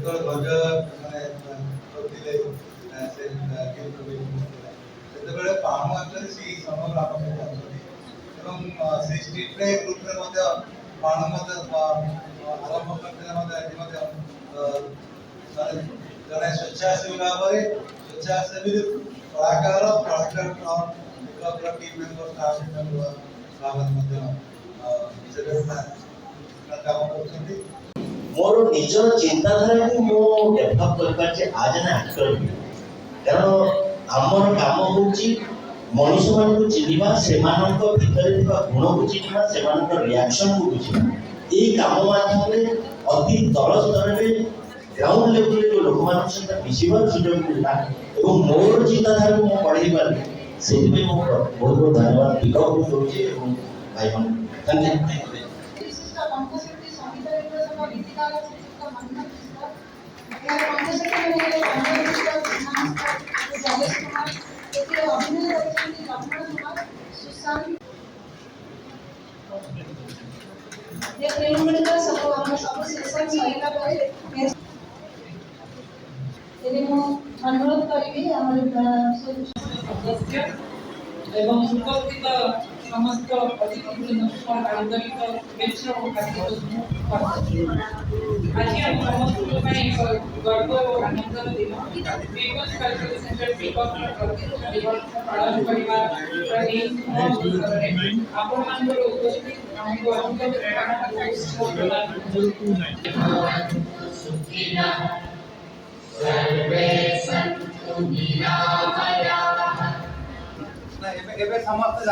ଧ୍ୱଜ ମାନେ କରିଥିଲେ ସେ ସେତେବେଳେ ପାଣ ଆଚରେ ସେଇ ସମୟ ଆରମ୍ଭ କରୁଛନ୍ତି ଏବଂ ସେଇ ଷ୍ଟ୍ରିଟ୍ରେ ଗ୍ରୁପ୍ରେ ମଧ୍ୟ ପାଣ ମଧ୍ୟ ଆରମ୍ଭ କରିଥିଲେ ମଧ୍ୟ ଏଠି ମଧ୍ୟ ଜଣେ ସ୍ୱେଚ୍ଛାସେବୀ ଭାବରେ ସ୍ୱେଚ୍ଛାସେବୀ କଳାକାର କ୍ଲବର ଟିମ୍ ମେମ୍ବର ଷ୍ଟାଫ୍ ମେମ୍ବର ଭାବରେ ମଧ୍ୟ ସେଠାରେ କାମ କରୁଛନ୍ତି। ମୋର ନିଜର ଚିନ୍ତାଧାରାକୁ ମୁଁ ଡେଭଲପ୍ କରିପାରିଛି ଆଜ୍ ଏନ୍ ଆକ୍ଟର ବି, କାରଣ ଆମର କାମ ହେଉଛି ମଣିଷମାନଙ୍କୁ ଚିହ୍ନିବା, ସେମାନଙ୍କ ଭିତରେ ଥିବା ଗୁଣକୁ ଚିହ୍ନିବା, ସେମାନଙ୍କ ରିଆକ୍ସନକୁ ବୁଝିବା। ଏହି କାମ ମାଧ୍ୟମରେ ଅତି ତଳ ସ୍ତରରେ ଗ୍ରାଉଣ୍ଡ ଲେଭେଲରେ ଯେଉଁ ଲୋକମାନଙ୍କ ସହିତ ମିଶିବାର ସୁଯୋଗ ମିଳିଲା ଏବଂ ମୋର ଚିନ୍ତାଧାରାକୁ ମୁଁ ବଢ଼େଇ ପାରିଲି, ସେଥିପାଇଁ ମୁଁ ବହୁତ ବହୁତ ଧନ୍ୟବାଦ ବିକଳ୍ପ ଦେଉଛି ଏବଂ ଭାଇମାନଙ୍କୁ ଧନ୍ୟବାଦ। अनुरोध करी एवं उपस्थित समस्त अतिथिवृंद आंतरिक शुभेच्छा और आज हम समस्त एक गर्व और आनंदर दिन पीपल्स कल्चरल सेंटर पीपल्स प्रतिष्ठा दिवस पालन करने आपण मानकर उपस्थित हमको अत्यंत प्रेरणा सर्वे सन्तु निरामयाः। समस्त